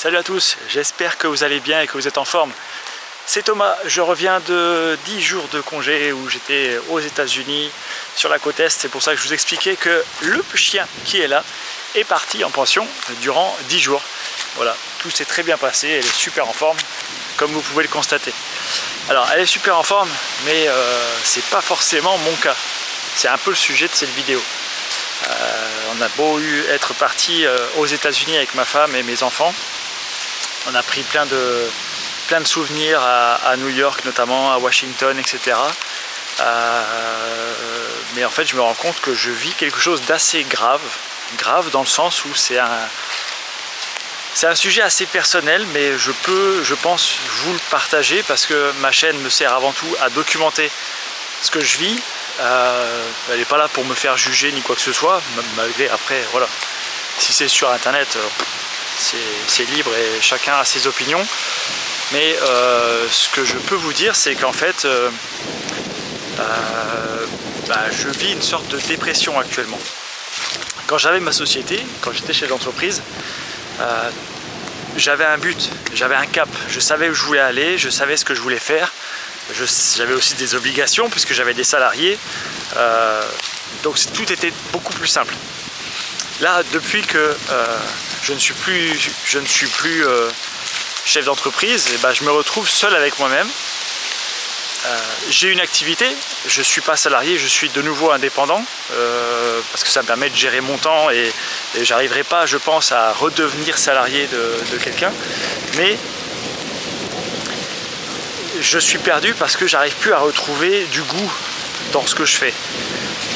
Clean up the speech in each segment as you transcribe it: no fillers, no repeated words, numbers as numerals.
Salut à tous, j'espère que vous allez bien et que vous êtes en forme. C'est Thomas, je reviens de 10 jours de congé où j'étais aux États-Unis sur la côte Est. C'est pour ça que je vous expliquais que le chien qui est là est parti en pension durant 10 jours. Voilà, tout s'est très bien passé, elle est super en forme, comme vous pouvez le constater. Alors, elle est super en forme, mais c'est pas forcément mon cas. C'est un peu le sujet de cette vidéo. On a beau être parti aux États-Unis avec ma femme et mes enfants. On a pris plein de souvenirs à New York notamment, à Washington, etc. Mais en fait je me rends compte que je vis quelque chose d'assez grave dans le sens où c'est un sujet assez personnel, mais je pense vous le partager parce que ma chaîne me sert avant tout à documenter ce que je vis. Elle n'est pas là pour me faire juger ni quoi que ce soit, malgré après voilà, si c'est sur internet c'est libre et chacun a ses opinions. Mais ce que je peux vous dire, c'est qu'en fait, je vis une sorte de dépression actuellement. Quand j'avais ma société, quand j'étais chez l'entreprise, j'avais un but, j'avais un cap. Je savais où je voulais aller, je savais ce que je voulais faire. J'avais aussi des obligations puisque j'avais des salariés. Donc tout était beaucoup plus simple. Là, depuis que je ne suis plus chef d'entreprise, je me retrouve seul avec moi-même. J'ai une activité, je ne suis pas salarié, je suis de nouveau indépendant parce que ça me permet de gérer mon temps et j'arriverai pas, je pense, à redevenir salarié de quelqu'un. Mais je suis perdu parce que j'arrive plus à retrouver du goût dans ce que je fais,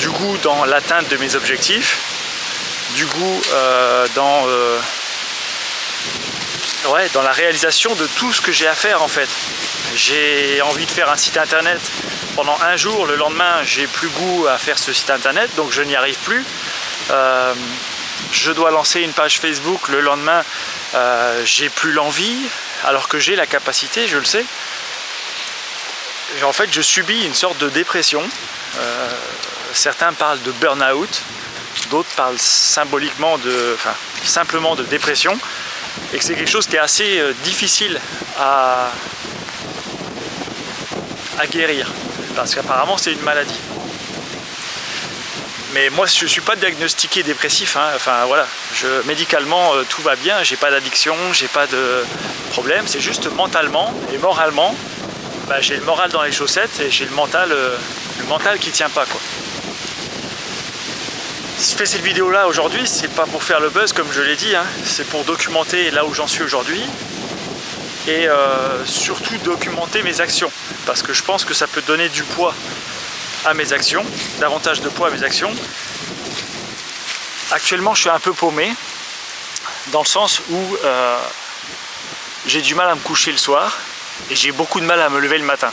du goût dans l'atteinte de mes objectifs, du goût dans la réalisation de tout ce que j'ai à faire en fait. J'ai envie de faire un site internet pendant un jour, le lendemain j'ai plus goût à faire ce site internet, donc je n'y arrive plus. Je dois lancer une page Facebook, le lendemain j'ai plus l'envie, alors que j'ai la capacité, je le sais. Et en fait je subis une sorte de dépression. Certains parlent de burn-out, d'autres parlent simplement de dépression. Et que c'est quelque chose qui est assez difficile à guérir, parce qu'apparemment c'est une maladie. Mais moi je ne suis pas diagnostiqué dépressif, hein. Enfin voilà, médicalement tout va bien, j'ai pas d'addiction, j'ai pas de problème, c'est juste mentalement et moralement, j'ai le moral dans les chaussettes et j'ai le mental qui tient pas quoi. Si je fais cette vidéo là aujourd'hui, c'est pas pour faire le buzz comme je l'ai dit, hein. C'est pour documenter là où j'en suis aujourd'hui et surtout documenter mes actions, parce que je pense que ça peut donner du poids à mes actions, davantage de poids à mes actions. Actuellement je suis un peu paumé dans le sens où j'ai du mal à me coucher le soir et j'ai beaucoup de mal à me lever le matin.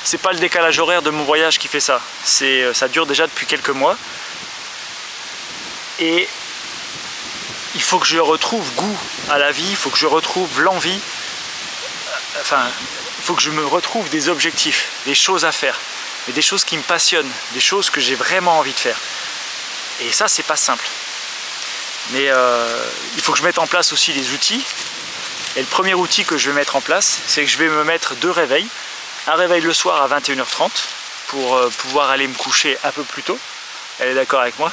C'est pas le décalage horaire de mon voyage qui fait ça, ça dure déjà depuis quelques mois. Et il faut que je retrouve goût à la vie, il faut que je retrouve l'envie, il faut que je me retrouve des objectifs, des choses à faire, mais des choses qui me passionnent, des choses que j'ai vraiment envie de faire. Et ça, c'est pas simple. Mais il faut que je mette en place aussi des outils. Et le premier outil que je vais mettre en place, c'est que je vais me mettre 2 réveils. Un réveil le soir à 21h30 pour pouvoir aller me coucher un peu plus tôt. Elle est d'accord avec moi?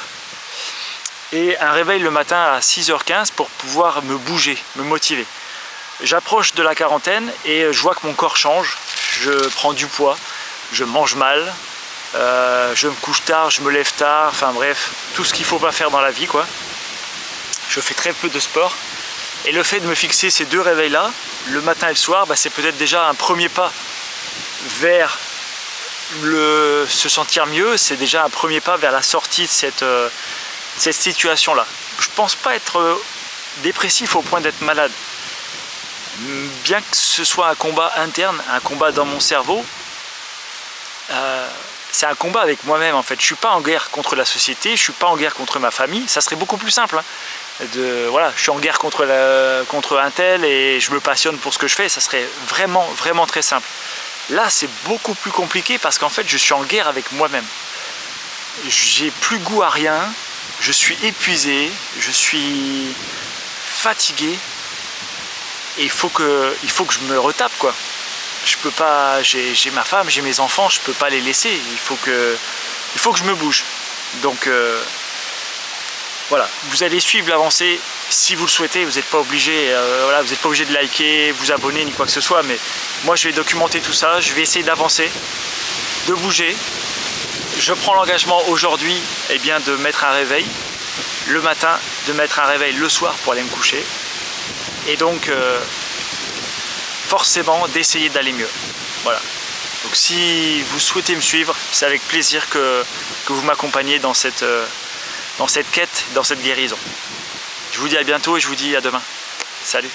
Et un réveil le matin à 6h15 pour pouvoir me bouger, me motiver. J'approche de la quarantaine et je vois que mon corps change, je prends du poids, je mange mal, je me couche tard, je me lève tard, enfin bref, tout ce qu'il ne faut pas faire dans la vie quoi. Je fais très peu de sport et le fait de me fixer ces 2 réveils là, le matin et le soir, c'est peut-être déjà un premier pas vers se sentir mieux, c'est déjà un premier pas vers la sortie de cette situation-là. Je pense pas être dépressif au point d'être malade. Bien que ce soit un combat interne, un combat dans mon cerveau, c'est un combat avec moi-même en fait. Je suis pas en guerre contre la société, je suis pas en guerre contre ma famille. Ça serait beaucoup plus simple. Hein. Je suis en guerre contre un tel et je me passionne pour ce que je fais. Ça serait vraiment, vraiment très simple. Là, c'est beaucoup plus compliqué parce qu'en fait, je suis en guerre avec moi-même. J'ai plus goût à rien. Je suis épuisé, je suis fatigué il faut que je me retape, quoi. Je peux pas, j'ai ma femme, j'ai mes enfants, je peux pas les laisser. Il faut que je me bouge. Donc voilà, vous allez suivre l'avancée si vous le souhaitez. Vous n'êtes pas obligé, voilà, vous n'êtes pas obligé de liker, vous abonner ni quoi que ce soit. Mais moi, je vais documenter tout ça. Je vais essayer d'avancer, de bouger. Je prends l'engagement aujourd'hui, eh bien, de mettre un réveil le matin, de mettre un réveil le soir pour aller me coucher. Et donc forcément d'essayer d'aller mieux. Voilà. Donc si vous souhaitez me suivre, c'est avec plaisir que vous m'accompagnez dans cette quête, dans cette guérison. Je vous dis à bientôt et je vous dis à demain. Salut!